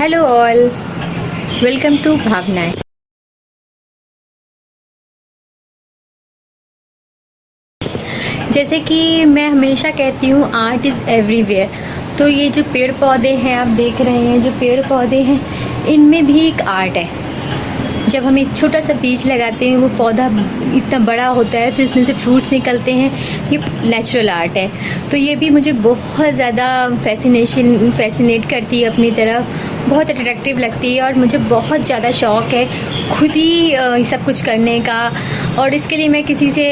Hello all, welcome to भावनाएं। जैसे कि मैं हमेशा कहती हूँ, आर्ट इज़ एवरीवेयर। तो ये जो पेड़ पौधे हैं आप देख रहे हैं, जो पेड़ पौधे हैं इनमें भी एक आर्ट है। जब हम एक छोटा सा बीज लगाते हैं, वो पौधा इतना बड़ा होता है, फिर उसमें से फ्रूट्स निकलते हैं, ये नेचुरल आर्ट है। तो ये भी मुझे बहुत ज़्यादा फैसिनेट करती है अपनी तरफ, बहुत अट्रैक्टिव लगती है और मुझे बहुत ज़्यादा शौक़ है खुद ही सब कुछ करने का। और इसके लिए मैं किसी से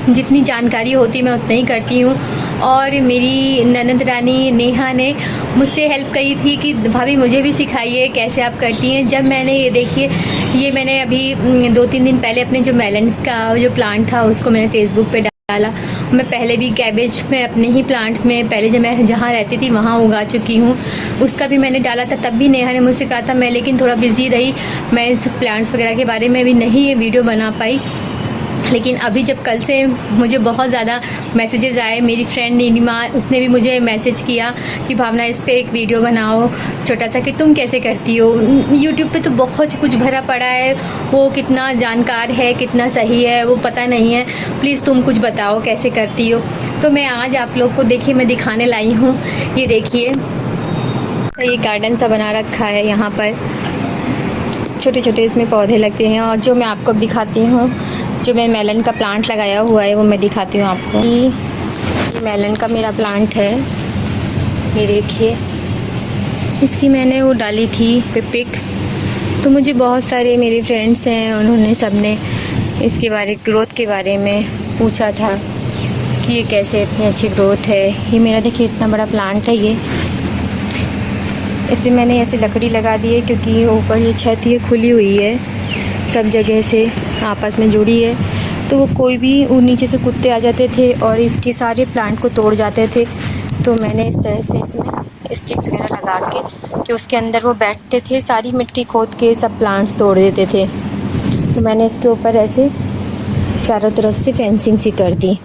जितनी जानकारी होती है मैं उतना ही करती हूँ। और मेरी ननद रानी नेहा ने मुझसे हेल्प करी थी कि भाभी मुझे भी सिखाइए कैसे आप करती हैं। जब मैंने ये देखिए, ये मैंने अभी 2-3 दिन पहले अपने जो मेलन्स का जो प्लांट था उसको मैंने फेसबुक पे डाला। मैं पहले भी कैबेज में अपने ही प्लांट में पहले जब मैं जहाँ रहती थी वहाँ उगा चुकी हूँ, उसका भी मैंने डाला था। तब भी नेहा ने मुझसे कहा था, मैं लेकिन थोड़ा बिज़ी रही, मैं इस प्लांट्स वगैरह के बारे में भी नहीं ये वीडियो बना पाई। लेकिन अभी जब कल से मुझे बहुत ज़्यादा मैसेजेस आए, मेरी फ्रेंड नीलिमा उसने भी मुझे मैसेज किया कि भावना इस पे एक वीडियो बनाओ छोटा सा, कि तुम कैसे करती हो। यूट्यूब पे तो बहुत कुछ भरा पड़ा है, वो कितना जानकार है कितना सही है वो पता नहीं है, प्लीज़ तुम कुछ बताओ कैसे करती हो। तो मैं आज आप लोग को देखिए मैं दिखाने लाई हूँ। ये देखिए, ये गार्डन सा बना रखा है, यहाँ पर छोटे छोटे इसमें पौधे लगते हैं। और जो मैं आपको दिखाती हूँ, जो मैं मेलन का प्लांट लगाया हुआ है वो मैं दिखाती हूँ आपको। ये मेलन का मेरा प्लांट है, ये देखिए। इसकी मैंने वो डाली थी पिक। तो मुझे बहुत सारे मेरे फ्रेंड्स हैं, उन्होंने सबने इसके बारे ग्रोथ के बारे में पूछा था कि ये कैसे इतनी अच्छी ग्रोथ है। ये मेरा देखिए इतना बड़ा प्लांट है। ये इस पर मैंने ऐसे लकड़ी लगा दी है क्योंकि ऊपर ये छत ये खुली हुई है, सब जगह से आपस में जुड़ी है। तो वो कोई भी वो नीचे से कुत्ते आ जाते थे और इसके सारे प्लांट को तोड़ जाते थे। तो मैंने इस तरह से इसमें स्टिक्स वगैरह लगा के कि उसके अंदर वो बैठते थे, सारी मिट्टी खोद के सब प्लांट्स तोड़ देते थे। तो मैंने इसके ऊपर ऐसे चारों तरफ से फेंसिंग सी कर दी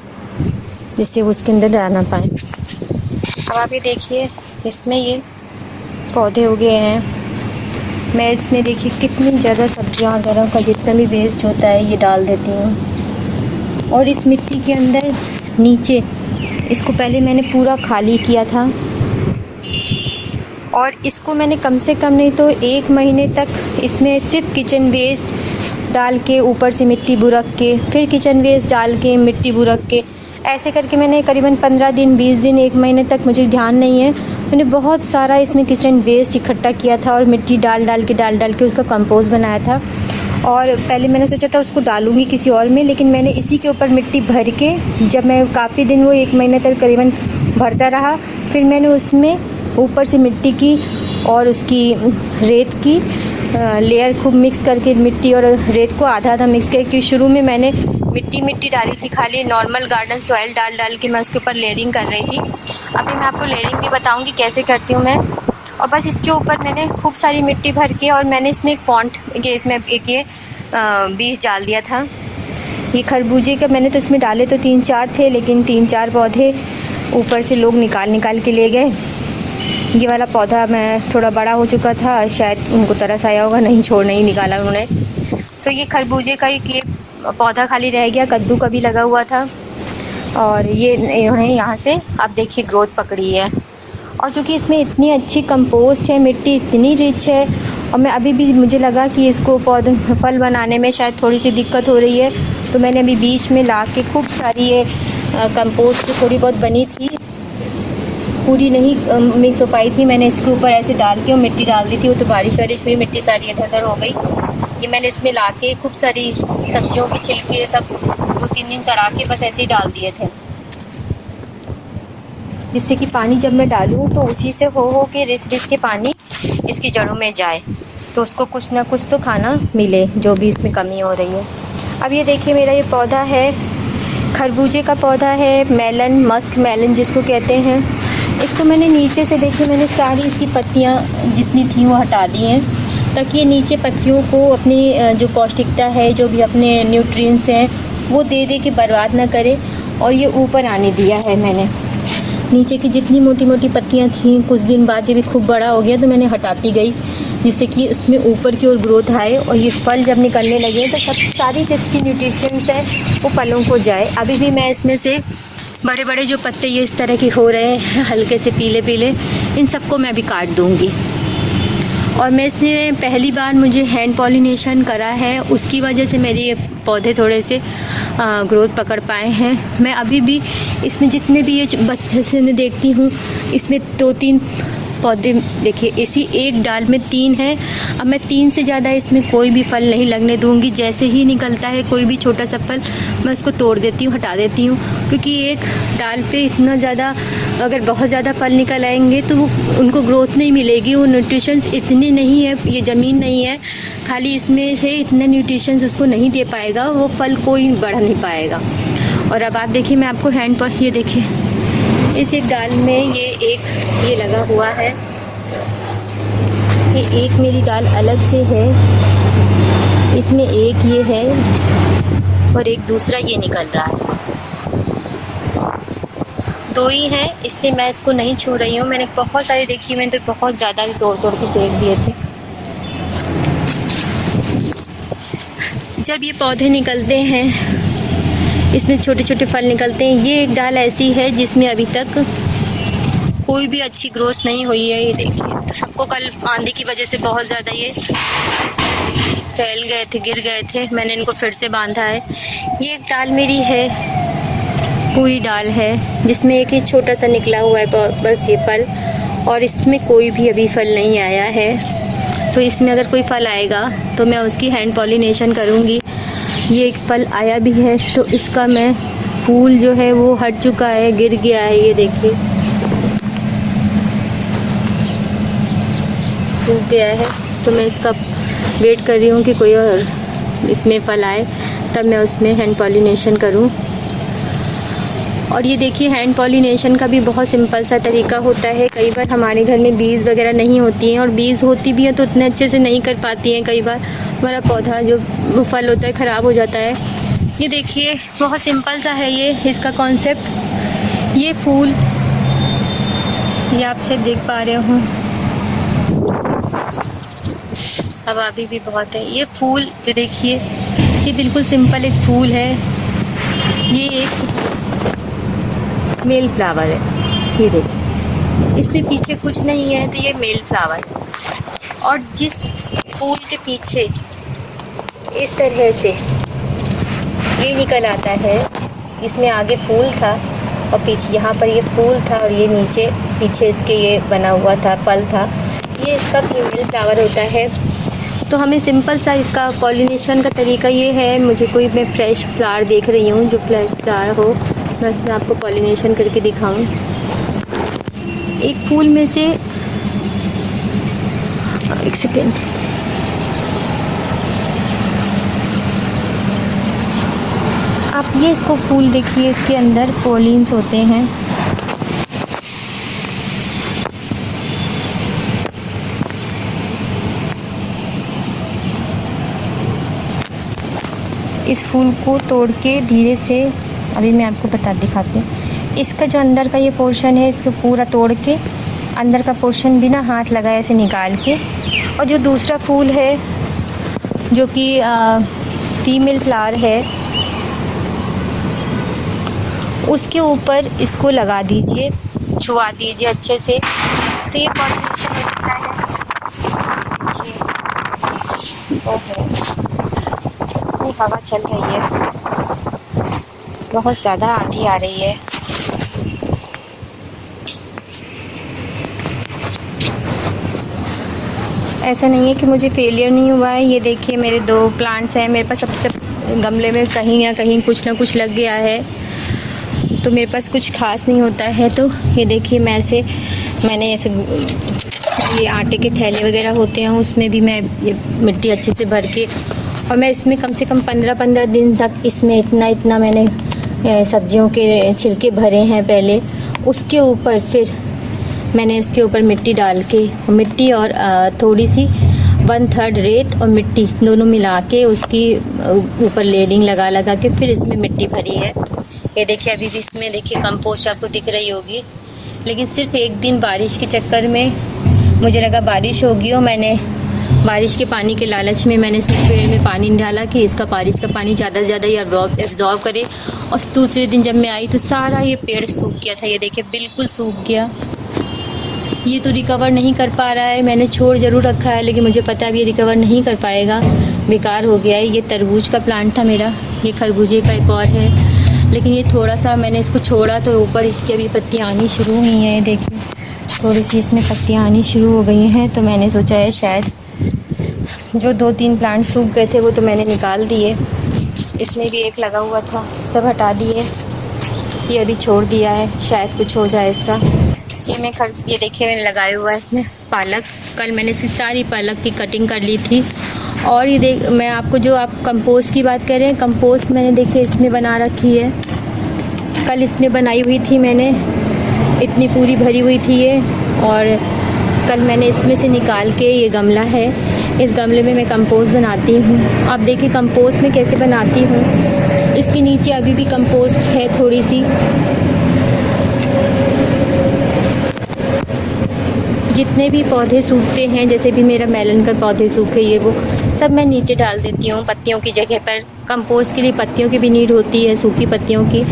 जिससे वो उसके अंदर जा ना पाए। अब आप ये देखिए, इसमें ये पौधे उगे हैं। मैं इसमें देखिए कितनी ज़्यादा सब्जियां वगैरह का जितना भी वेस्ट होता है ये डाल देती हूँ। और इस मिट्टी के अंदर नीचे इसको पहले मैंने पूरा खाली किया था और इसको मैंने कम से कम नहीं तो 1 महीने तक इसमें सिर्फ किचन वेस्ट डाल के ऊपर से मिट्टी बुरक के, फिर किचन वेस्ट डाल के मिट्टी बुरक के, ऐसे करके मैंने करीबन 15 दिन 20 दिन 1 महीने तक, मुझे ध्यान नहीं है, मैंने बहुत सारा इसमें किचन वेस्ट इकट्ठा किया था और मिट्टी डाल डाल के उसका कंपोस्ट बनाया था। और पहले मैंने सोचा था उसको डालूंगी किसी और में, लेकिन मैंने इसी के ऊपर मिट्टी भर के, जब मैं काफ़ी दिन वो 1 महीने तक करीबन भरता रहा, फिर मैंने उसमें ऊपर से मिट्टी की और उसकी रेत की लेयर खूब मिक्स करके, मिट्टी और रेत को आधा आधा मिक्स करके, शुरू में मैंने मिट्टी डाली थी, खाली नॉर्मल गार्डन सॉइल डाल के मैं उसके ऊपर लेयरिंग कर रही थी। अभी मैं आपको लेयरिंग भी बताऊंगी कैसे करती हूँ मैं। और बस इसके ऊपर मैंने खूब सारी मिट्टी भर के और मैंने इसमें एक पॉन्ड के इसमें एक ये बीज डाल दिया था। ये खरबूजे का मैंने तो इसमें डाले तो 3-4 थे, लेकिन 3-4 पौधे ऊपर से लोग निकाल के ले गए। ये वाला पौधा मैं थोड़ा बड़ा हो चुका था, शायद उनको तरस आया होगा, नहीं निकाला उन्होंने। तो ये खरबूजे का एक ये पौधा खाली रह गया, कद्दू का भी लगा हुआ था। और ये इन्होंने यहाँ से आप देखिए ग्रोथ पकड़ी है। और जो कि इसमें इतनी अच्छी कंपोस्ट है, मिट्टी इतनी रिच है। और मैं अभी भी मुझे लगा कि इसको पौधे फल बनाने में शायद थोड़ी सी दिक्कत हो रही है, तो मैंने अभी बीच में ला के खूब सारी ये कंपोस्ट थोड़ी बहुत बनी थी, पूरी नहीं मिक्स हो पाई थी, मैंने इसके ऊपर ऐसे डाल के और मिट्टी डाल दी थी। वो तो बारिश हुई, मिट्टी सारी इधर उधर हो गई। ये मैंने इसमें ला के खूब सारी सब्जियों के छिलके सब 2-3 दिन सड़ा के बस ऐसे ही डाल दिए थे, जिससे कि पानी जब मैं डालूँ तो उसी से हो के रिस के पानी इसकी जड़ों में जाए, तो उसको कुछ ना कुछ तो खाना मिले जो भी इसमें कमी हो रही है। अब ये देखिए, मेरा ये पौधा है, खरबूजे का पौधा है, मेलन, मस्क मेलन जिसको कहते हैं। इसको मैंने नीचे से देखिए, मैंने सारी इसकी पत्तियाँ जितनी थी वो हटा दी हैं, ताकि ये नीचे पत्तियों को अपनी जो पौष्टिकता है, जो भी अपने न्यूट्रिएंट्स हैं वो दे के बर्बाद ना करे। और ये ऊपर आने दिया है मैंने, नीचे की जितनी मोटी मोटी पत्तियां थी, कुछ दिन बाद ये भी खूब बड़ा हो गया तो मैंने हटाती गई। जिससे कि उसमें ऊपर की ओर ग्रोथ आए और ये फल जब निकलने लगे तो सब सारी जिसकी न्यूट्रिशंस है वो फलों को जाए। अभी भी मैं इसमें से बड़े बड़े जो पत्ते ये इस तरह के हो रहे हैं हल्के से पीले पीले, इन सबको मैं अभी काट दूँगी। और मैं इसने पहली बार मुझे हैंड पॉलिनेशन करा है, उसकी वजह से मेरे ये पौधे थोड़े से ग्रोथ पकड़ पाए हैं। मैं अभी भी इसमें जितने भी ये बच्चे से मैं देखती हूँ इसमें 2-3 पौधे, देखिए इसी एक डाल में 3 हैं। अब मैं 3 से ज़्यादा इसमें कोई भी फल नहीं लगने दूँगी। जैसे ही निकलता है कोई भी छोटा सा फल मैं उसको तोड़ देती हूँ, हटा देती हूँ, क्योंकि एक डाल पे इतना ज़्यादा अगर बहुत ज़्यादा फल निकल आएंगे तो वो उनको ग्रोथ नहीं मिलेगी। वो न्यूट्रिशंस इतने नहीं है, ये ज़मीन नहीं है खाली, इसमें से इतने न्यूट्रिशंस उसको नहीं दे पाएगा, वो फल कोई बढ़ नहीं पाएगा। और अब आप देखिए मैं आपको हैंड पर ये देखिए इस एक डाल में ये लगा हुआ है, ये एक मेरी डाल अलग से है, इसमें एक ये है और एक दूसरा ये निकल रहा है। 2 ही हैं, इसलिए मैं इसको नहीं छू रही हूँ। मैंने बहुत सारी देखी, मैंने तो बहुत ज़्यादा तोड़ तोड़ के फेंक दिए थे। जब ये पौधे निकलते हैं इसमें छोटे छोटे फल निकलते हैं। ये एक डाल ऐसी है जिसमें अभी तक कोई भी अच्छी ग्रोथ नहीं हुई है। ये देखिए तो सबको कल आंधी की वजह से बहुत ज़्यादा ये फैल गए थे, गिर गए थे, मैंने इनको फिर से बांधा है। ये एक डाल मेरी है, पूरी डाल है जिसमें एक ही छोटा सा निकला हुआ है बस ये फल, और इसमें कोई भी अभी फल नहीं आया है। तो इसमें अगर कोई फल आएगा तो मैं उसकी हैंड पॉलिनेशन करूँगी। ये एक फल आया भी है तो इसका मैं फूल जो है वो हट चुका है, गिर गया है, ये देखिए सूख गया है। तो मैं इसका वेट कर रही हूँ कि कोई और इसमें फल आए तब मैं उसमें हैंड पॉलिनेशन करूँ। और ये देखिए हैंड पॉलिनेशन का भी बहुत सिंपल सा तरीका होता है। कई बार हमारे घर में बीज वगैरह नहीं होती हैं, और बीज होती भी हैं तो उतने अच्छे से नहीं कर पाती हैं। कई बार हमारा पौधा जो फल होता है ख़राब हो जाता है। ये देखिए बहुत सिंपल सा है ये इसका कॉन्सेप्ट। ये फूल ये आप शायद देख पा रहे हो, अब अभी भी बहुत है। ये फूल जो देखिए ये बिल्कुल सिंपल एक फूल है, ये एक मेल फ्लावर है। ये देखिए इसमें पीछे कुछ नहीं है तो ये मेल फ्लावर है। और जिस फूल के पीछे इस तरह से ये निकल आता है, इसमें आगे फूल था और पीछे यहाँ पर ये फूल था और ये नीचे पीछे इसके ये बना हुआ था, फल था, ये इसका फीमेल फ्लावर होता है। तो हमें सिंपल सा इसका पॉलिनेशन का तरीका ये है, मुझे कोई मैं फ्रेश फ्लावर देख रही हूँ जो फ्रेश फ्लावर हो मैं उसमें आपको पॉलिनेशन करके दिखाऊं। एक फूल में से एक सेकेंड, आप ये इसको फूल देखिए, इसके अंदर पॉलिन्स होते हैं। इस फूल को तोड़ के धीरे से अभी मैं आपको दिखाती हूँ। इसका जो अंदर का ये पोर्शन है इसको पूरा तोड़ के अंदर का पोर्शन बिना हाथ लगाए ऐसे निकाल के, और जो दूसरा फूल है जो कि फीमेल फ्लावर है उसके ऊपर इसको लगा दीजिए, छुआ दीजिए अच्छे से, तो ये पॉलिनेशन हो जाता है। हवा चल रही है, बहुत ज़्यादा आंधी आ रही है। ऐसा नहीं है कि मुझे फेलियर नहीं हुआ है। ये देखिए मेरे 2 प्लांट्स हैं मेरे पास, सब गमले में कहीं ना कहीं कुछ ना कुछ लग गया है, तो मेरे पास कुछ खास नहीं होता है। तो ये देखिए मैंने ऐसे ये आटे के थैले वगैरह होते हैं उसमें भी मैं ये मिट्टी अच्छे से भर के, और मैं इसमें कम से कम 15-15 दिन तक इसमें इतना मैंने सब्जियों के छिलके भरे हैं पहले। उसके ऊपर फिर मैंने इसके ऊपर मिट्टी डाल के, मिट्टी और थोड़ी सी 1/3 रेत और मिट्टी दोनों मिला के उसकी ऊपर लेयरिंग लगा के फिर इसमें मिट्टी भरी है। ये देखिए अभी भी इसमें देखिए कंपोस्ट आपको दिख रही होगी, लेकिन सिर्फ एक दिन बारिश के चक्कर में मुझे लगा बारिश होगी और मैंने बारिश के पानी के लालच में मैंने इस पेड़ में पानी नहीं डाला कि इसका बारिश का पानी ज़्यादा से ज़्यादा ये एब्जॉर्ब करे। और दूसरे दिन जब मैं आई तो सारा ये पेड़ सूख गया था। ये देखिए बिल्कुल सूख गया। ये तो रिकवर नहीं कर पा रहा है। मैंने छोड़ ज़रूर रखा है लेकिन मुझे पता है अब ये रिकवर नहीं कर पाएगा, बेकार हो गया है। ये तरबूज का प्लांट था मेरा, ये खरबूजे का एक और है, लेकिन ये थोड़ा सा मैंने इसको छोड़ा तो ऊपर इसकी अभी पत्तियाँ आनी शुरू हुई हैं। देखिए थोड़ी सी इसमें पत्तियाँ आनी शुरू हो गई हैं। तो मैंने सोचा है शायद जो 2-3 प्लांट सूख गए थे वो तो मैंने निकाल दिए। इसमें भी एक लगा हुआ था, सब हटा दिए। ये अभी छोड़ दिया है, शायद कुछ हो जाए इसका। ये देखिए मैंने लगाया हुआ है इसमें पालक। कल मैंने इसी सारी पालक की कटिंग कर ली थी। और ये मैं आपको जो आप कंपोस्ट की बात कर रहे हैं, कंपोस्ट मैंने देखिए इसमें बना रखी है। कल इसमें बनाई हुई थी मैंने, इतनी पूरी भरी हुई थी ये। और कल मैंने इसमें से निकाल के, ये गमला है, इस गमले में मैं कंपोस्ट बनाती हूँ। आप देखिए कंपोस्ट में कैसे बनाती हूँ। इसके नीचे अभी भी कंपोस्ट है थोड़ी सी। जितने भी पौधे सूखते हैं, जैसे भी मेरा मेलन का पौधे सूखे, ये वो सब मैं नीचे डाल देती हूँ पत्तियों की जगह पर। कंपोस्ट के लिए पत्तियों की भी नीड होती है, सूखी पत्तियों की।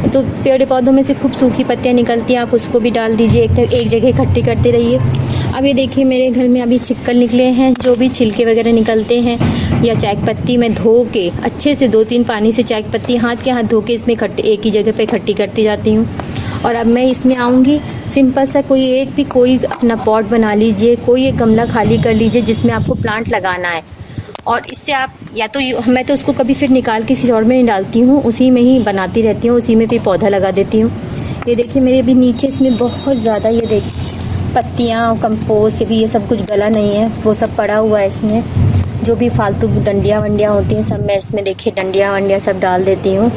तो पेड़ पौधों में से खूब सूखी पत्तियाँ निकलती हैं, आप उसको भी डाल दीजिए, एक जगह इकट्ठी करते रहिए। अब ये देखिए मेरे घर में अभी छिक्कल निकले हैं, जो भी छिलके वगैरह निकलते हैं या चाय पत्ती मैं धो के अच्छे से 2-3 पानी से चाय पत्ती हाथ के हाथ धो के इसमें एक ही जगह पे इकट्ठी करती जाती हूँ। और अब मैं इसमें आऊँगी, सिंपल सा कोई अपना पॉट बना लीजिए, कोई एक गमला खाली कर लीजिए जिसमें आपको प्लांट लगाना है। और इससे आप या तो मैं तो उसको कभी फिर निकाल के किसी और में नहीं डालती हूँ, उसी में ही बनाती रहती हूँ, उसी में फिर पौधा लगा देती हूँ। ये देखिए मेरे अभी नीचे इसमें बहुत ज़्यादा ये देखिए पत्तियाँ और कंपोस्ट भी, ये सब कुछ गला नहीं है, वो सब पड़ा हुआ है इसमें। जो भी फालतू डंडियाँ वंडियाँ होती हैं सब मैं इसमें देखिए डंडियाँ वंडियाँ सब डाल देती हूँ।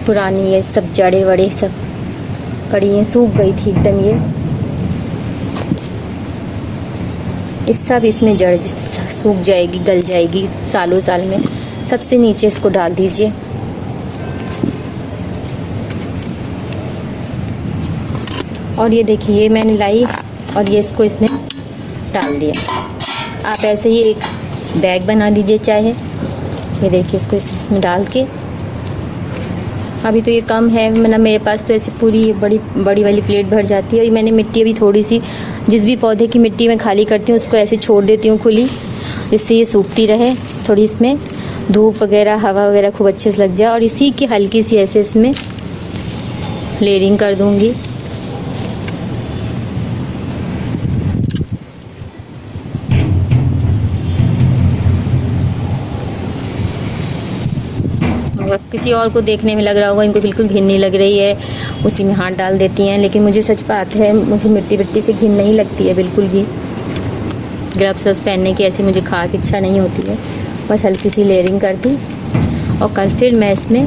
पुरानी ये सब जड़े वड़े सब पड़ी हैं, सूख गई थी एकदम। ये सब इसमें जड़ सूख जाएगी, गल जाएगी सालों साल में। सबसे नीचे इसको डाल दीजिए। और ये देखिए ये मैंने लाई और ये इसको इसमें डाल दिया। आप ऐसे ही एक बैग बना लीजिए चाहे। ये देखिए इसको इसमें डाल के, अभी तो ये कम है, मतलब मेरे पास तो ऐसी पूरी बड़ी बड़ी वाली प्लेट भर जाती है। और मैंने मिट्टी अभी थोड़ी सी, जिस भी पौधे की मिट्टी मैं खाली करती हूँ उसको ऐसे छोड़ देती हूँ खुली, जिससे ये सूखती रहे। थोड़ी इसमें धूप वगैरह हवा वगैरह खूब अच्छे से लग जाए। और इसी की हल्की सी ऐसे इसमें लेयरिंग कर दूँगी। किसी और को देखने में लग रहा होगा इनको बिल्कुल घिन नहीं लग रही है, उसी में हाथ डाल देती हैं, लेकिन मुझे सच बात है, मुझे मिट्टी से घिन नहीं लगती है बिल्कुल भी। ग्लव्स पहनने की ऐसी मुझे खास इच्छा नहीं होती है। बस हल्की सी लेयरिंग कर दी और कल फिर मैं इसमें,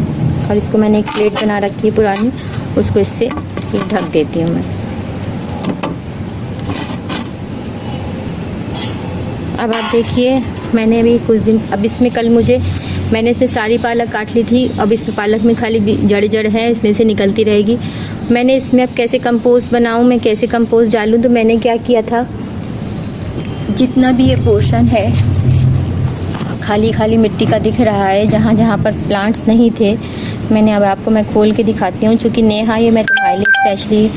और इसको मैंने एक प्लेट बना रखी है पुरानी, उसको इससे ढक देती हूँ मैं। अब आप देखिए मैंने अभी कुछ दिन, अब इसमें कल मैंने इसमें सारी पालक काट ली थी। अब इसमें पालक में खाली जड़ है, इसमें से निकलती रहेगी। मैंने इसमें अब कैसे कंपोस्ट बनाऊं, मैं कैसे कंपोस्ट डालूं, तो मैंने क्या किया था, जितना भी ये पोर्शन है खाली मिट्टी का दिख रहा है, जहाँ जहाँ पर प्लांट्स नहीं थे, मैंने अब आपको मैं खोल के दिखाती हूँ। चूँकि नेहा ये मैं तुम्हारे लिए स्पेशली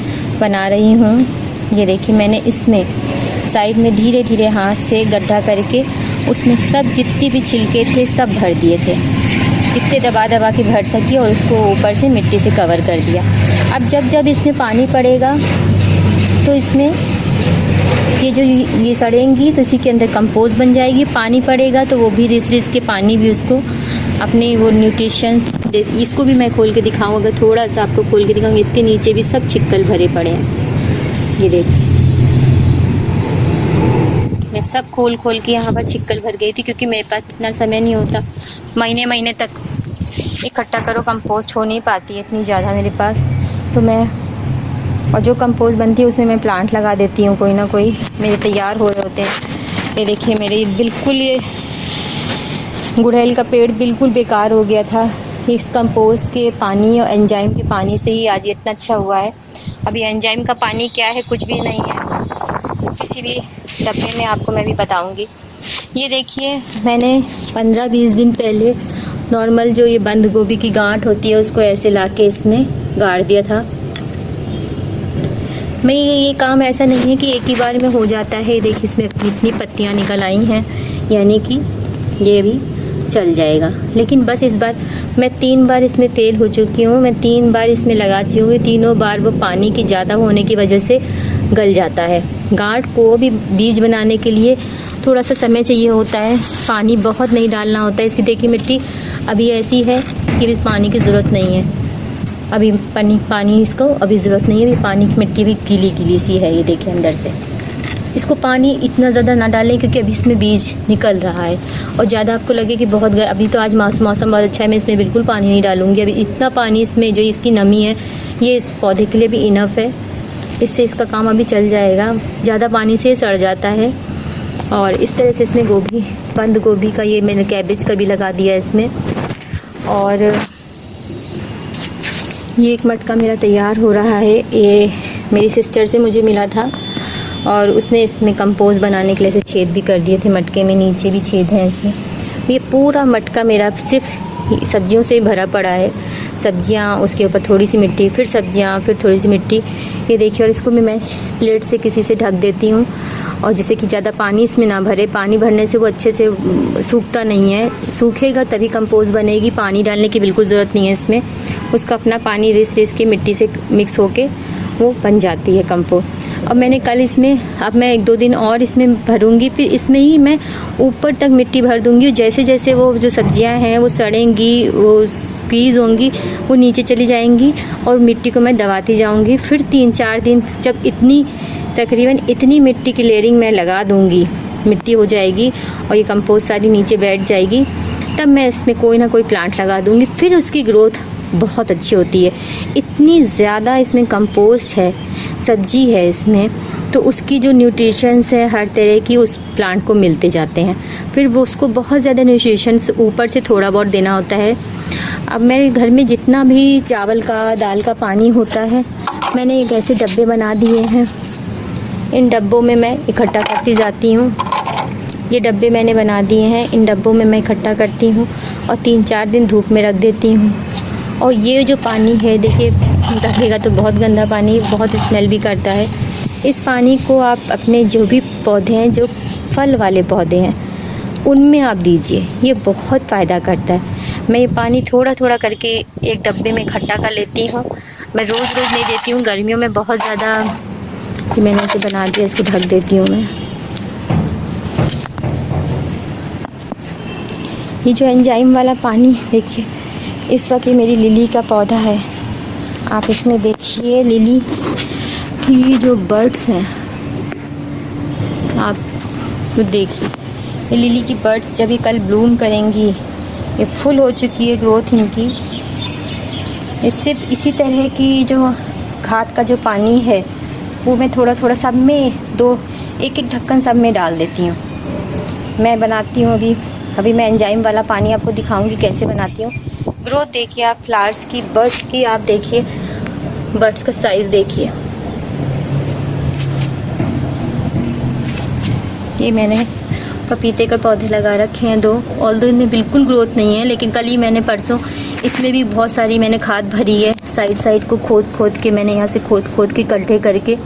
बना रही हूँ। ये देखिए मैंने इसमें साइड में धीरे धीरे हाथ से गड्ढा करके उसमें सब जितनी भी छिलके थे सब भर दिए थे, जितने दबा के भर सकी, और उसको ऊपर से मिट्टी से कवर कर दिया। अब जब इसमें पानी पड़ेगा तो इसमें ये सड़ेंगी तो इसी के अंदर कंपोस्ट बन जाएगी। पानी पड़ेगा तो वो भी रिस के पानी भी उसको अपने वो न्यूट्रिशंस, इसको भी मैं खोल के दिखाऊँ, अगर थोड़ा सा आपको खोल के दिखाऊँगी। इसके नीचे भी सब छिक्कल भरे पड़े हैं, ये देखिए मैं सब खोल के यहाँ पर छिक्कल भर गई थी, क्योंकि मेरे पास इतना समय नहीं होता, महीने तक इकट्ठा करो, कंपोस्ट हो नहीं पाती है इतनी ज़्यादा मेरे पास। तो मैं, और जो कंपोस्ट बनती है उसमें मैं प्लांट लगा देती हूँ, कोई ना कोई मेरे तैयार हो रहे होते हैं। ये देखिए मेरे बिल्कुल ये गुड़हल का पेड़ बिल्कुल बेकार हो गया था, इस कंपोस्ट के पानी और एंजाइम के पानी से ही आज ये इतना अच्छा हुआ है। अभी एंजाइम का पानी क्या है, कुछ भी नहीं है। किसी भी डब्बे में आपको मैं भी बताऊंगी। ये देखिए, मैंने 15-20 दिन पहले नॉर्मल जो ये बंद गोभी की गांठ होती है उसको ऐसे लाके इसमें गाड़ दिया था। मैं ये काम ऐसा नहीं है कि एक ही बार में हो जाता है। देखिए इसमें इतनी पत्तियां निकल आई हैं, यानी कि ये भी चल जाएगा। लेकिन बस इस बार मैं 3 बार इसमें फेल हो चुकी हूँ। मैं 3 बार इसमें लगा चुकी हूँ, तीनों बार वो पानी की ज़्यादा होने की वजह से गल जाता है। गांठ को भी बीज बनाने के लिए थोड़ा सा समय चाहिए होता है, पानी बहुत नहीं डालना होता है। इसकी देखिए मिट्टी अभी ऐसी है कि इस पानी की ज़रूरत नहीं है। अभी पानी इसको अभी ज़रूरत नहीं है। अभी पानी की मिट्टी भी गीली गीली सी है। ये देखिए अंदर से इसको पानी इतना ज़्यादा ना डालें क्योंकि अभी इसमें बीज निकल रहा है। और ज़्यादा आपको लगे कि बहुत अभी तो आज मौसम बहुत अच्छा है, मैं इसमें बिल्कुल पानी नहीं डालूँगी। अभी इतना पानी इसमें जो इसकी नमी है ये इस पौधे के लिए भी इनफ है। इससे इसका काम अभी चल जाएगा। ज़्यादा पानी से सड़ जाता है। और इस तरह से इसमें गोभी, बंद गोभी का, ये मैंने कैबेज का भी लगा दिया इसमें। और ये एक मटका मेरा तैयार हो रहा है। ये मेरी सिस्टर से मुझे मिला था और उसने इसमें कंपोस्ट बनाने के लिए ऐसे छेद भी कर दिए थे मटके में, नीचे भी छेद हैं इसमें। ये पूरा मटका मेरा सिर्फ सब्जियों से भरा पड़ा है। सब्जियां, उसके ऊपर थोड़ी सी मिट्टी, फिर सब्जियां, फिर थोड़ी सी मिट्टी। ये देखिए, और इसको भी मैं प्लेट से किसी से ढक देती हूँ और जिससे कि ज़्यादा पानी इसमें ना भरे। पानी भरने से वो अच्छे से सूखता नहीं है। सूखेगा तभी कंपोस्ट बनेगी। पानी डालने की बिल्कुल ज़रूरत नहीं है इसमें। उसका अपना पानी रिस के मिट्टी से मिक्स होके वो बन जाती है कंपोस्ट। अब मैंने कल इसमें, अब मैं 1-2 दिन और इसमें भरूंगी, फिर इसमें ही मैं ऊपर तक मिट्टी भर दूंगी। जैसे जैसे वो जो सब्जियां हैं वो सड़ेंगी, वो स्क्वीज़ होंगी, वो नीचे चली जाएंगी और मिट्टी को मैं दबाती जाऊंगी। फिर 3-4 दिन जब तकरीबन इतनी मिट्टी की लेयरिंग मैं लगा दूंगी, मिट्टी हो जाएगी और ये कंपोस्ट सारी नीचे बैठ जाएगी, तब मैं इसमें कोई ना कोई प्लांट लगा दूंगी। फिर उसकी ग्रोथ बहुत अच्छी होती है। इतनी ज़्यादा इसमें कंपोस्ट है, सब्जी है इसमें, तो उसकी जो न्यूट्रिशंस है हर तरह की उस प्लांट को मिलते जाते हैं। फिर वो उसको बहुत ज़्यादा न्यूट्रिशंस ऊपर से थोड़ा बहुत देना होता है। अब मेरे घर में जितना भी चावल का, दाल का पानी होता है, मैंने एक ऐसे डब्बे बना दिए हैं। इन डब्बों में मैं इकट्ठा करती जाती हूँ। ये डब्बे मैंने बना दिए हैं, इन डब्बों में मैं इकट्ठा करती हूँ और 3-4 दिन धूप में रख देती हूँ। और ये जो पानी है, देखिए रखेगा तो बहुत गंदा पानी, बहुत स्मेल भी करता है। इस पानी को आप अपने जो भी पौधे हैं, जो फल वाले पौधे हैं, उनमें आप दीजिए। ये बहुत फ़ायदा करता है। मैं ये पानी थोड़ा थोड़ा करके एक डब्बे में इकट्ठा कर लेती हूँ। मैं रोज़ नहीं देती हूँ। गर्मियों में बहुत ज़्यादा, कि मैंने इसे बना दिया, इसको ढक देती हूँ मैं। ये जो एंजाइम वाला पानी, देखिए इस वक्त ये मेरी लिली का पौधा है। आप इसमें देखिए लिली की जो बर्ड्स हैं, आप तो देखिए ये लिली की बर्ड्स जब ये कल ब्लूम करेंगी, ये फुल हो चुकी है ग्रोथ इनकी। इससे इसी तरह की जो खाद का जो पानी है वो मैं थोड़ा थोड़ा सब में, 1-1 ढक्कन सब में डाल देती हूँ। मैं बनाती हूँ अभी मैं एंजाइम वाला पानी आपको दिखाऊंगी कैसे बनाती हूँ। ग्रोथ देखिए आप फ्लावर्स की, बर्ड्स की, आप देखिए बर्ड्स का साइज़ देखिए। ये मैंने पपीते के पौधे लगा रखे हैं 2, ऑल्दो इनमें बिल्कुल ग्रोथ नहीं है, लेकिन कल ही मैंने परसों इसमें भी बहुत सारी मैंने खाद भरी है। साइड को खोद के मैंने यहाँ से खोद के गड्ढे करके,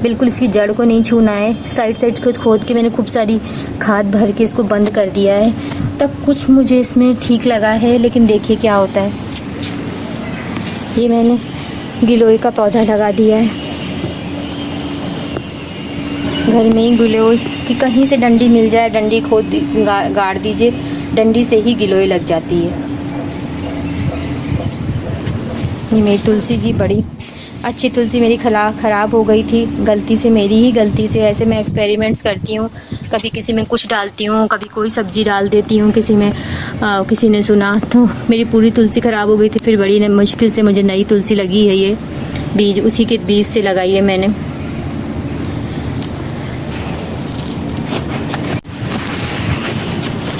बिल्कुल इसकी जड़ को नहीं छूना है। साइड को खोद के मैंने खूब सारी खाद भर के इसको बंद कर दिया है। तब कुछ मुझे इसमें ठीक लगा है, लेकिन देखिए क्या होता है। ये मैंने गिलोय का पौधा लगा दिया है घर में ही। गिलोय की कहीं से डंडी मिल जाए, डंडी गाड़ दीजिए, डंडी से ही गिलोय लग जाती है। ये मेरी तुलसी जी, बड़ी अच्छी तुलसी मेरी ख़राब हो गई थी, गलती से, मेरी ही गलती से। ऐसे मैं एक्सपेरिमेंट्स करती हूँ, कभी किसी में कुछ डालती हूँ, कभी कोई सब्ज़ी डाल देती हूँ किसी में। किसी ने सुना तो मेरी पूरी तुलसी ख़राब हो गई थी। फिर बड़ी मुश्किल से मुझे नई तुलसी लगी है। ये बीज उसी के बीज से लगाई है मैंने।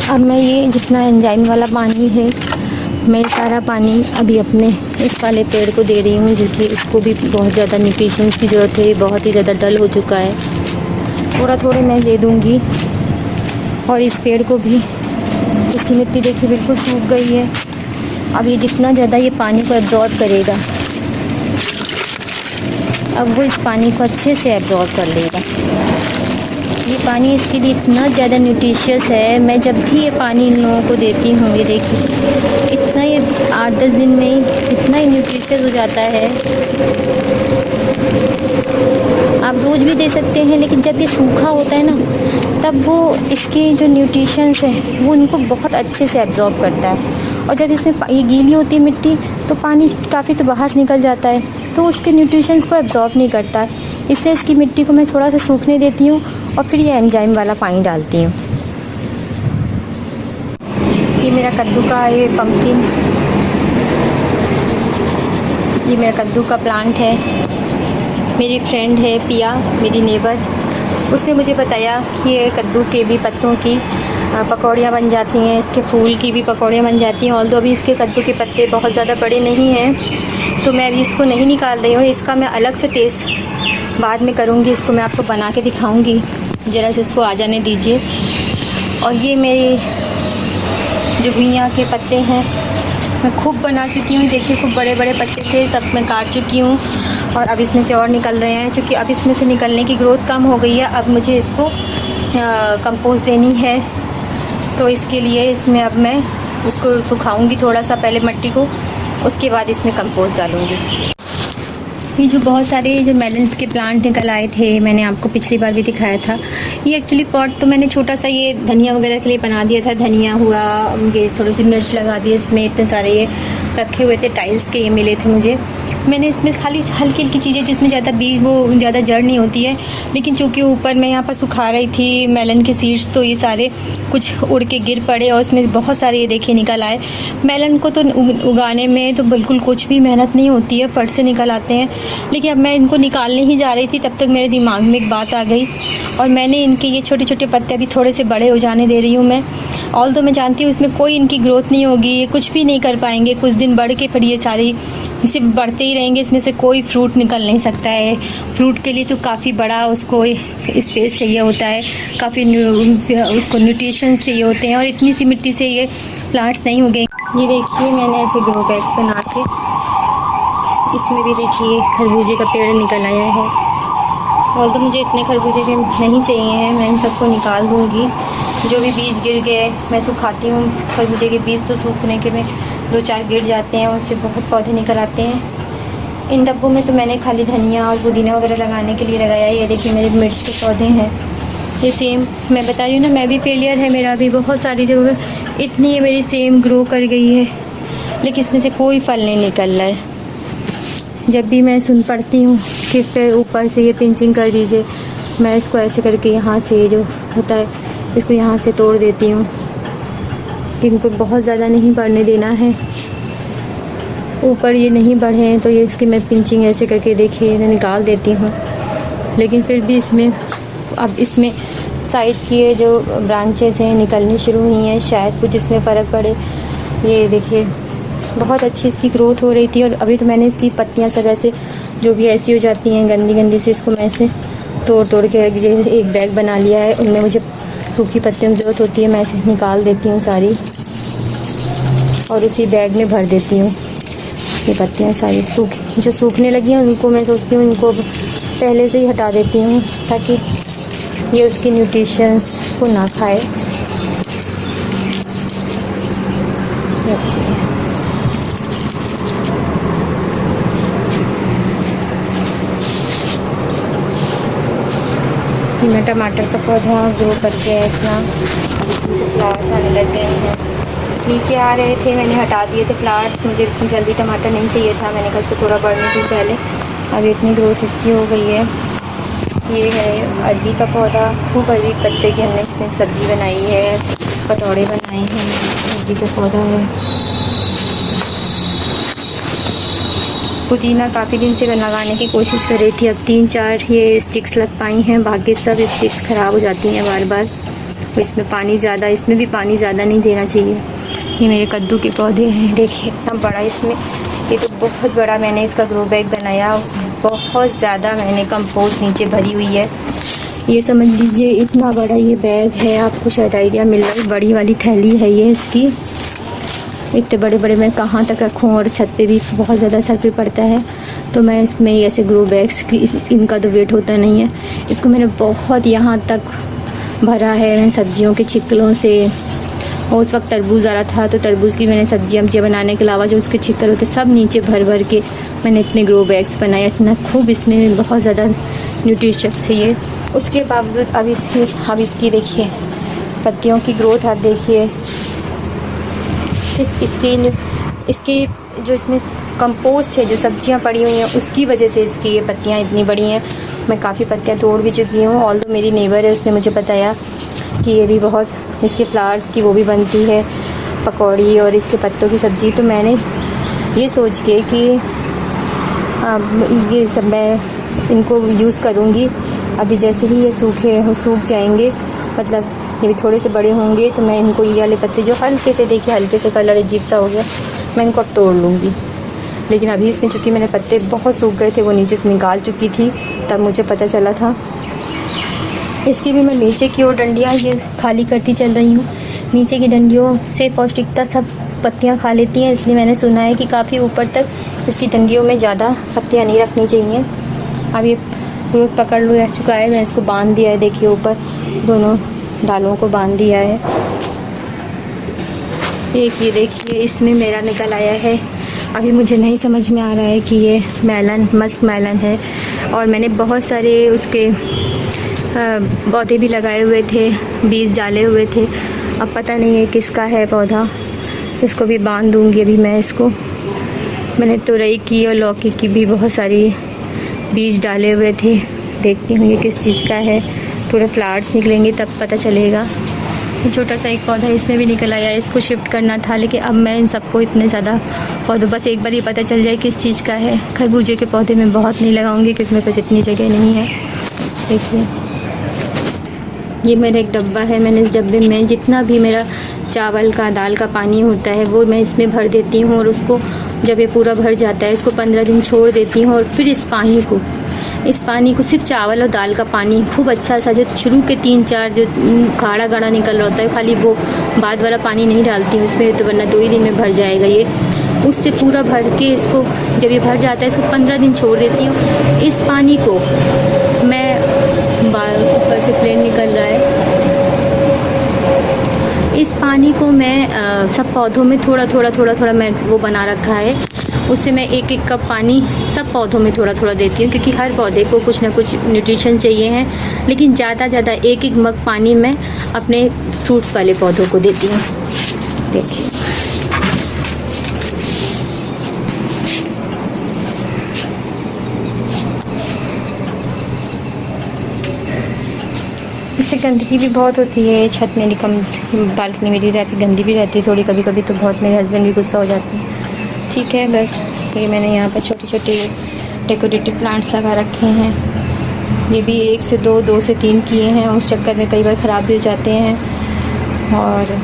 अब मैं ये जितना एंजाइम वाला पानी है, मैं सारा पानी अभी अपने इस वाले पेड़ को दे रही हूँ, क्योंकि इसको भी बहुत ज़्यादा न्यूट्रिशंस की ज़रूरत है। बहुत ही ज़्यादा डल हो चुका है। थोड़ा थोड़ा मैं दे दूँगी। और इस पेड़ को भी, इसकी मिट्टी देखिए बिल्कुल सूख गई है। अब ये जितना ज़्यादा ये पानी को एब्जॉर्ब करेगा, अब वो इस पानी को अच्छे से एब्जॉर्ब कर लेगा। ये पानी इसके लिए इतना ज़्यादा न्यूट्रिशियस है। मैं जब भी ये पानी इन लोगों को देती हूँ, ये देखिए इतना, ये 8-10 दिन में ही इतना ही न्यूट्रिशियस हो जाता है। आप रोज़ भी दे सकते हैं, लेकिन जब ये सूखा होता है ना, तब वो इसके जो न्यूट्रिशंस है वो इनको बहुत अच्छे से एब्जॉर्ब करता है। और जब इसमें ये गीली होती है मिट्टी, तो पानी काफ़ी तो बाहर निकल जाता है, तो उसके न्यूट्रिशंस को एब्जॉर्ब नहीं करता। इसलिए इसकी मिट्टी को मैं थोड़ा सा सूखने देती हूँ और फिर ये एंजाइम वाला पानी डालती हूँ। ये मेरा कद्दू का, ये पम्पकिन, ये मेरा कद्दू का प्लांट है। मेरी फ्रेंड है पिया, मेरी नेबर, उसने मुझे बताया कि ये कद्दू के भी पत्तों की पकौड़ियाँ बन जाती हैं, इसके फूल की भी पकौड़ियाँ बन जाती हैं। ऑल्दो अभी इसके कद्दू के पत्ते बहुत ज़्यादा बड़े नहीं हैं, तो मैं अभी इसको नहीं निकाल रही हूँ। इसका मैं अलग से टेस्ट बाद में करूँगी, इसको मैं आपको बना के दिखाऊँगी। ज़रा से इसको आ जाने दीजिए। और ये मेरे जो घुइयाँ के पत्ते हैं, मैं खूब बना चुकी हूँ। देखिए खूब बड़े बड़े पत्ते थे, सब मैं काट चुकी हूँ और अब इसमें से और निकल रहे हैं। क्योंकि अब इसमें से निकलने की ग्रोथ कम हो गई है, अब मुझे इसको कंपोस्ट देनी है। तो इसके लिए इसमें अब मैं इसको सुखाऊंगी थोड़ा सा पहले मिट्टी को, उसके बाद इसमें कंपोस्ट डालूंगी। ये जो बहुत सारे जो मेलन्स के प्लांट निकल आए थे, मैंने आपको पिछली बार भी दिखाया था। ये एक्चुअली पॉट तो मैंने छोटा सा ये धनिया वगैरह के लिए बना दिया था। धनिया हुआ, ये थोड़ी सी मिर्च लगा दी इसमें। इतने सारे ये रखे हुए थे, टाइल्स के ये मिले थे मुझे। मैंने इसमें खाली हल्की हल्की चीज़ें जिसमें ज़्यादा बीज, वो ज़्यादा जड़ नहीं होती है। लेकिन चूँकि ऊपर मैं यहाँ पर सुखा रही थी मेलन के सीड्स, तो ये सारे कुछ उड़ के गिर पड़े और इसमें बहुत सारे ये देखिए निकल आए। मेलन को तो उगाने में तो बिल्कुल कुछ भी मेहनत नहीं होती है, फट से निकल आते हैं। लेकिन अब मैं इनको निकालने ही जा रही थी, तब तक मेरे दिमाग में एक बात आ गई और मैंने इनके ये छोटे छोटे पत्ते अभी थोड़े से बड़े हो जाने दे रही हूँ मैं। ऑल्दो मैं जानती हूँ इसमें कोई इनकी ग्रोथ नहीं होगी, ये कुछ भी नहीं कर पाएंगे। कुछ दिन बढ़ के फिर ये सारी सिर्फ बढ़ते ही रहेंगे, इसमें से कोई फ्रूट निकल नहीं सकता है। फ्रूट के लिए तो काफ़ी बड़ा उसको स्पेस चाहिए होता है, काफ़ी उसको न्यूट्रिशंस चाहिए होते हैं, और इतनी सी मिट्टी से ये प्लांट्स नहीं उगेंगे। ये देखिए मैंने ऐसे ग्रो बैग्स बना के, इसमें भी देखिए खरबूजे का पेड़ निकल आया है। और तो मुझे इतने खरबूजे के नहीं चाहिए हैं, मैं इन सबको निकाल दूँगी। जो भी बीज गिर गए मैं सुखाती हूँ। खरबूजे के बीज तो सूखने के में 2-4 गिर जाते हैं, उससे बहुत पौधे निकल आते हैं। इन डब्बों में तो मैंने खाली धनिया और पुदीना वगैरह लगाने के लिए लगाया है। ये देखिए मेरे मिर्च के पौधे हैं। ये सेम मैं बता रही हूँ ना, मैं भी फेलियर है मेरा भी, बहुत सारी जगह इतनी है मेरी सेम ग्रो कर गई है, लेकिन इसमें से कोई फल नहीं निकल रहा है। जब भी मैं सुन पड़ती हूँ कि इस पर ऊपर से ये पिंचिंग कर दीजिए, मैं इसको ऐसे करके यहाँ से जो होता है इसको यहाँ से तोड़ देती हूँ। इनको बहुत ज़्यादा नहीं बढ़ने देना है, ऊपर ये नहीं बढ़े हैं तो ये इसकी मैं पिंचिंग ऐसे करके देखिए निकाल देती हूँ। लेकिन फिर भी इसमें अब इसमें साइड की ये जो ब्रांचेस हैं निकलनी शुरू हुई हैं, शायद कुछ इसमें फ़र्क पड़े। ये देखिए बहुत अच्छी इसकी ग्रोथ हो रही थी, और अभी तो मैंने इसकी पत्तियाँ सब ऐसे जो भी ऐसी हो जाती हैं गंदी गंदी से, इसको मैं ऐसे तोड़ तोड़ के एक बैग बना लिया है। उनमें मुझे सूखी पत्तियों की ज़रूरत होती है, मैं ऐसे निकाल देती हूँ सारी और उसी बैग में भर देती हूँ। ये पत्तियाँ सारी जो सूखने लगी हैं उनको मैं सोचती हूँ इनको पहले से ही हटा देती हूँ, ताकि ये उसकी न्यूट्रिशंस को ना खाए। मैं टमाटर का पौधा ग्रो करके इतना, इसमें से फ्लावर्स आने लग गए हैं। नीचे आ रहे थे, मैंने हटा दिए थे फ्लावर्स, मुझे इतनी जल्दी टमाटर नहीं चाहिए था, मैंने कहा इसको थोड़ा बढ़ने दूँ पहले। अब इतनी ग्रोथ इसकी हो गई है। ये है अरबी का पौधा, खूब अरबी पत्ते की हमने इसमें सब्ज़ी बनाई है, पकौड़े बनाए हैं। अरबी का पौधा है। पुदीना काफ़ी दिन से लगाने की कोशिश कर रही थी, अब 3-4 ये स्टिक्स लग पाई हैं, बाकी सब स्टिक्स ख़राब हो जाती हैं बार बार। तो इसमें पानी ज़्यादा, इसमें भी पानी ज़्यादा नहीं देना चाहिए। ये मेरे कद्दू के पौधे हैं, देखिए इतना बड़ा इसमें, ये तो बहुत बड़ा मैंने इसका ग्रो बैग बनाया, उसमें बहुत ज़्यादा मैंने कंपोस्ट नीचे भरी हुई है। ये समझ लीजिए इतना बड़ा ये बैग है, आपको शायद आइडिया मिल रहा है, बड़ी वाली थैली है ये इसकी। इतने बड़े बड़े मैं कहाँ तक रखूँ, और छत पे भी बहुत ज़्यादा सर पे पड़ता है, तो मैं इसमें ऐसे ग्रो बैग्स की इनका तो वेट होता नहीं है। इसको मैंने बहुत यहाँ तक भरा है मैंने सब्जियों के छिकलों से। और उस वक्त तरबूज आ रहा था, तो तरबूज की मैंने सब्जियाँ बनाने के अलावा जो उसके छिक्कर होते सब नीचे भर भर के मैंने इतने ग्रो बैग्स बनाए। इतना खूब इसमें बहुत ज़्यादा न्यूट्रिशंस है ये। उसके बावजूद अब इसकी देखिए पत्तियों की ग्रोथ आप देखिए। सिर्फ इसकी जो इसमें कंपोस्ट है, जो सब्जियां पड़ी हुई हैं, उसकी वजह से इसकी ये पत्तियां इतनी बड़ी हैं। मैं काफ़ी पत्तियां तोड़ भी चुकी हूँ। ऑल तो मेरी नेबर है, उसने मुझे बताया कि ये भी बहुत इसके फ्लावर्स की वो भी बनती है पकौड़ी और इसके पत्तों की सब्ज़ी। तो मैंने ये सोच के कि ये सब मैं इनको यूज़ करूँगी। अभी जैसे ही ये सूख जाएंगे, मतलब ये भी थोड़े से बड़े होंगे, तो मैं इनको ये वाले पत्ते जो हल्के से देखिए हल्के से कलर अजीब सा हो गया, मैं इनको अब तोड़ लूँगी। लेकिन अभी इसमें चूँकि मैंने पत्ते बहुत सूख गए थे, वो नीचे से निकाल चुकी थी, तब मुझे पता चला था। इसकी भी मैं नीचे की ओर डंडियाँ ये खाली करती चल रही हूँ। नीचे की डंडियों से पौष्टिकता सब पत्तियाँ खा लेती हैं, इसलिए मैंने सुना है कि काफ़ी ऊपर तक इसकी डंडियों में ज़्यादा पत्तियाँ नहीं रखनी चाहिए। अब ये ग्रोथ पकड़ लो चुका है, मैं इसको बांध दिया है, देखिए ऊपर दोनों डालों को बांध दिया है। एक ये देखिए इसमें मेरा निकल आया है। अभी मुझे नहीं समझ में आ रहा है कि ये मस्क मेलन है, और मैंने बहुत सारे उसके पौधे भी लगाए हुए थे, बीज डाले हुए थे। अब पता नहीं है किसका है पौधा, इसको भी बांध दूँगी अभी मैं इसको। मैंने तुरई की और लौकी की भी बहुत सारी बीज डाले हुए थे, देखती हूँ ये किस चीज़ का है। थोड़े फ्लावर्स निकलेंगे तब पता चलेगा। छोटा सा एक पौधा इसमें भी निकल आया, इसको शिफ्ट करना था, लेकिन अब मैं इन सबको इतने ज़्यादा पौधों बस एक बार ही पता चल जाए किस चीज़ का है। खरबूजे के पौधे में बहुत नहीं लगाऊंगी क्योंकि मेरे पास इतनी जगह नहीं है। देखिए ये मेरा एक डब्बा है, मैंने इस डब्बे में जितना भी मेरा चावल का दाल का पानी होता है वो मैं इसमें भर देती हूँ, और उसको जब ये पूरा भर जाता है इसको 15 दिन छोड़ देती हूँ। और फिर इस पानी को सिर्फ चावल और दाल का पानी खूब अच्छा सा, जो शुरू के 3-4 जो गाढ़ा गाढ़ा निकल रहा होता है, खाली वो बाद वाला पानी नहीं डालती हूँ इसमें, तो वरना 2 ही दिन में भर जाएगा ये। उससे पूरा भर के इसको जब ये भर जाता है इसको 15 दिन छोड़ देती हूँ। इस पानी को मैं ऊपर से प्लेन निकल रहा है, इस पानी को मैं सब पौधों में थोड़ा मैं वो बना रखा है, उससे मैं 1-1 कप पानी सब पौधों में थोड़ा देती हूँ, क्योंकि हर पौधे को कुछ ना कुछ न्यूट्रिशन चाहिए हैं। लेकिन ज़्यादा 1-1 मग पानी मैं अपने फ्रूट्स वाले पौधों को देती हूँ। देखिए इससे गंदगी भी बहुत होती है, छत मेरी बालकनी मेरी रहती गंदी भी रहती है थोड़ी कभी कभी, तो बहुत मेरे हस्बैंड भी गुस्सा हो जाते हैं। ठीक है बस ये मैंने यहाँ पर छोटे डेकोरेटिव प्लांट्स लगा रखे हैं। ये भी 1 से 2 से 3 किए हैं, उस चक्कर में कई बार ख़राब भी हो जाते हैं। और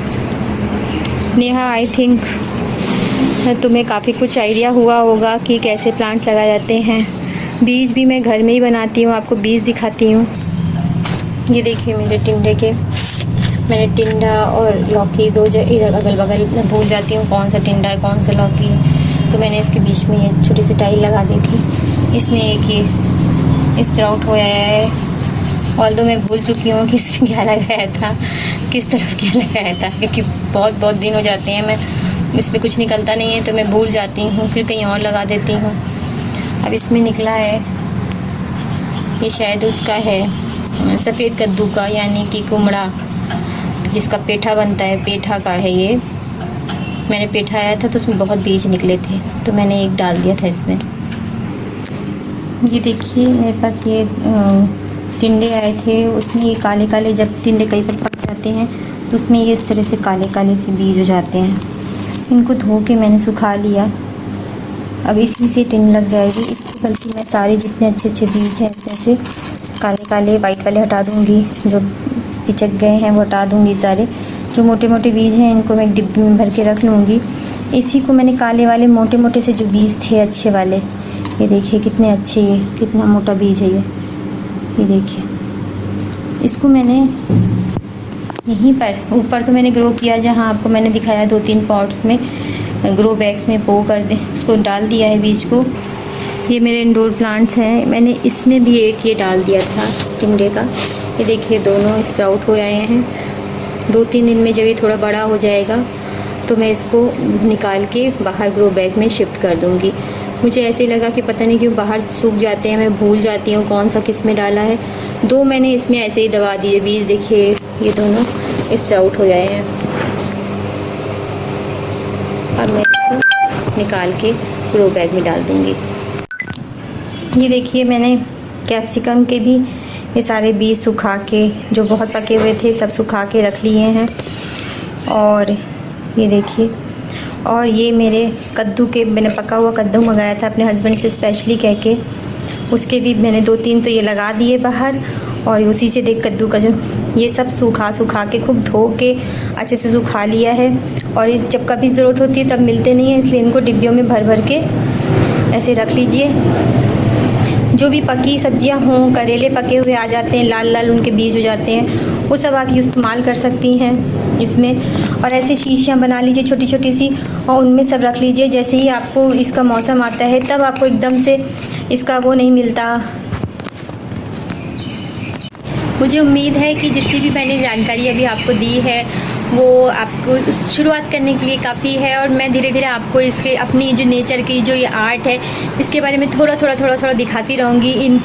नेहा आई थिंक तुम्हें काफ़ी कुछ आइडिया हुआ होगा कि कैसे प्लांट्स लगाए जाते हैं। बीज भी मैं घर में ही बनाती हूँ, आपको बीज दिखाती हूँ। ये देखिए मेरे टिंडे के, मैंने टिंडा और लौकी 2 जगह अगल बगल में भूल जाती हूँ कौन सा टिंडा है कौन सा लौकी है, तो मैंने इसके बीच में ये छोटी सी टाइल लगा दी थी। इसमें एक ये स्प्राउट हो आया है, ऑल्दो मैं भूल चुकी हूँ कि इसमें क्या लगाया था, किस तरफ क्या लगाया था, क्योंकि बहुत दिन हो जाते हैं, मैं इसमें कुछ निकलता नहीं है तो मैं भूल जाती हूँ, फिर कहीं और लगा देती हूँ। अब इसमें निकला है, ये शायद उसका है सफ़ेद कद्दू का, यानी कि कुमड़ा जिसका पेठा बनता है, पेठा का है ये। मैंने पेठा आया था तो उसमें बहुत बीज निकले थे, तो मैंने एक डाल दिया था इसमें। ये देखिए मेरे पास ये टिंडे आए थे, उसमें ये काले काले, जब टिंडे कई बार पक जाते हैं तो उसमें ये इस तरह से काले काले से बीज हो जाते हैं। इनको धो के मैंने सुखा लिया, अब इसी से टिंड लग जाएगी। इसको बल्कि मैं सारे जितने अच्छे बीज हैं इसमें से काले काले वाइट वाले हटा दूँगी, जो पिचक गए हैं वो हटा दूँगी सारे। जो मोटे मोटे बीज हैं इनको मैं एक डिब्बी में भर के रख लूँगी। इसी को मैंने काले वाले मोटे मोटे से जो बीज थे अच्छे वाले, ये देखिए कितने अच्छे, ये कितना मोटा बीज है ये देखिए, इसको मैंने यहीं पर ऊपर तो मैंने ग्रो किया, जहाँ आपको मैंने दिखाया 2-3 पॉट्स में ग्रो बैग्स में बो कर दे उसको डाल दिया है बीज को। ये मेरे इंडोर प्लांट्स हैं, मैंने इसमें भी एक ये डाल दिया था टिंडे का। ये देखिए दोनों स्प्राउट हो आए हैं। 2-3 दिन में जब ये थोड़ा बड़ा हो जाएगा तो मैं इसको निकाल के बाहर ग्रो बैग में शिफ्ट कर दूँगी। मुझे ऐसे ही लगा कि पता नहीं क्यों बाहर सूख जाते हैं, मैं भूल जाती हूँ कौन सा किस में डाला है। 2 मैंने इसमें ऐसे ही दबा दिए बीज, देखिए ये दोनों स्प्राउट हो गए हैं। अब मैं इसको निकाल के ग्रो बैग में डाल दूँगी। ये देखिए मैंने कैप्सिकम के भी ये सारे बीज सुखा के, जो बहुत पके हुए थे सब सुखा के रख लिए हैं। और ये देखिए, और ये मेरे कद्दू के, मैंने पका हुआ कद्दू मंगाया था अपने हस्बैंड से स्पेशली कह के, उसके भी मैंने 2-3 तो ये लगा दिए बाहर। और उसी से देख कद्दू का जो ये सब सुखा के खूब धो के अच्छे से सुखा लिया है। और जब कभी ज़रूरत होती है तब मिलते नहीं है, इसलिए इनको डिब्बियों में भर के ऐसे रख लीजिए। जो भी पकी सब्जियां हों, करेले पके हुए आ जाते हैं, लाल लाल उनके बीज हो जाते हैं, वो सब आप इस्तेमाल कर सकती हैं इसमें। और ऐसे शीशियाँ बना लीजिए छोटी छोटी सी, और उनमें सब रख लीजिए। जैसे ही आपको इसका मौसम आता है तब आपको एकदम से इसका वो नहीं मिलता। मुझे उम्मीद है कि जितनी भी मैंने जानकारी अभी आपको दी है वो आपको शुरुआत करने के लिए काफ़ी है। और मैं धीरे धीरे आपको इसके अपनी जो नेचर की जो ये आर्ट है इसके बारे में थोड़ा दिखाती रहूँगी। इन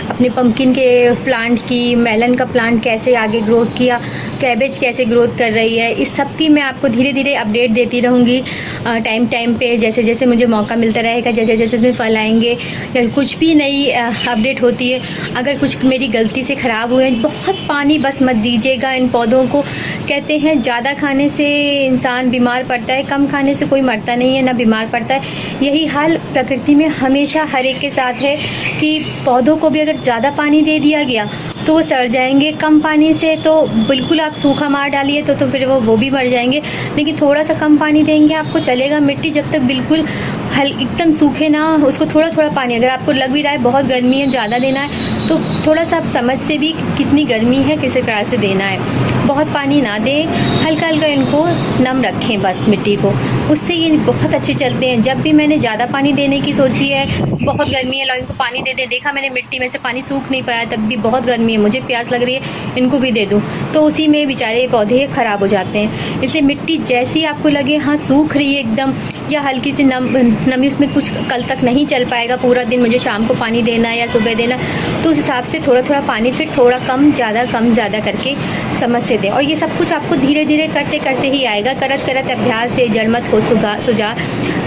अपने पम्पकिन के प्लांट की, मेलन का प्लांट कैसे आगे ग्रोथ किया, कैबेज कैसे ग्रोथ कर रही है, इस सब की मैं आपको धीरे धीरे अपडेट देती रहूँगी टाइम पे, जैसे जैसे मुझे मौका मिलता रहेगा, जैसे जैसे इसमें फल आएंगे या कुछ भी नई अपडेट होती है। अगर कुछ मेरी गलती से ख़राब हुए, बहुत पानी बस मत दीजिएगा इन पौधों को। कहते हैं ज़्यादा खाने से इंसान बीमार पड़ता है, कम खाने से कोई मरता नहीं है ना बीमार पड़ता है। यही हाल प्रकृति में हमेशा हर एक के साथ है कि पौधों को भी अगर ज़्यादा पानी दे दिया गया तो वो सड़ जाएंगे, कम पानी से तो बिल्कुल आप सूखा मार डालिए तो फिर वो भी मर जाएंगे। लेकिन थोड़ा सा कम पानी देंगे आपको चलेगा। मिट्टी जब तक बिल्कुल एकदम सूखे ना, उसको थोड़ा पानी, अगर आपको लग भी रहा है बहुत गर्मी है ज़्यादा देना है तो थोड़ा सा आप समझ से भी कितनी गर्मी है किस प्रकार से देना है। बहुत पानी ना दें, हल्का हल्का इनको नम रखें बस मिट्टी को, उससे ये बहुत अच्छे चलते हैं। जब भी मैंने ज़्यादा पानी देने की सोची है, बहुत गर्मी है, इनको पानी दे दे, देखा मैंने मिट्टी में से पानी सूख नहीं पाया, तब भी बहुत गर्मी है, मुझे प्यास लग रही है, इनको भी दे दूँ, तो उसी में बेचारे पौधे ख़राब हो जाते हैं। इसलिए मिट्टी जैसी आपको लगे हाँ सूख रही है एकदम, या हल्की सी नमी उसमें कुछ कल तक नहीं चल पाएगा पूरा दिन, मुझे शाम को पानी देना या सुबह देना, तो उस हिसाब से थोड़ा पानी, फिर थोड़ा कम ज़्यादा करके समझ से दें। और ये सब कुछ आपको धीरे धीरे करते ही आएगा। करत अभ्यास से जड़ मत हो सुजा,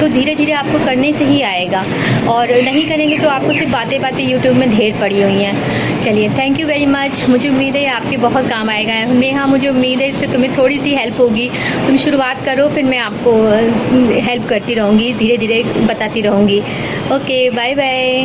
तो धीरे धीरे आपको करने से ही आएगा। और नहीं करेंगे तो आपको सिर्फ बातें यूट्यूब में ढेर पड़ी हुई हैं। चलिए, थैंक यू वेरी मच। मुझे उम्मीद है आपके बहुत काम आएगा। नेहा, मुझे उम्मीद है इससे तुम्हें थोड़ी सी हेल्प होगी। तुम शुरुआत करो, फिर मैं आपको हेल्प करती रहूँगी, धीरे धीरे बताती रहूँगी। Okay, bye bye.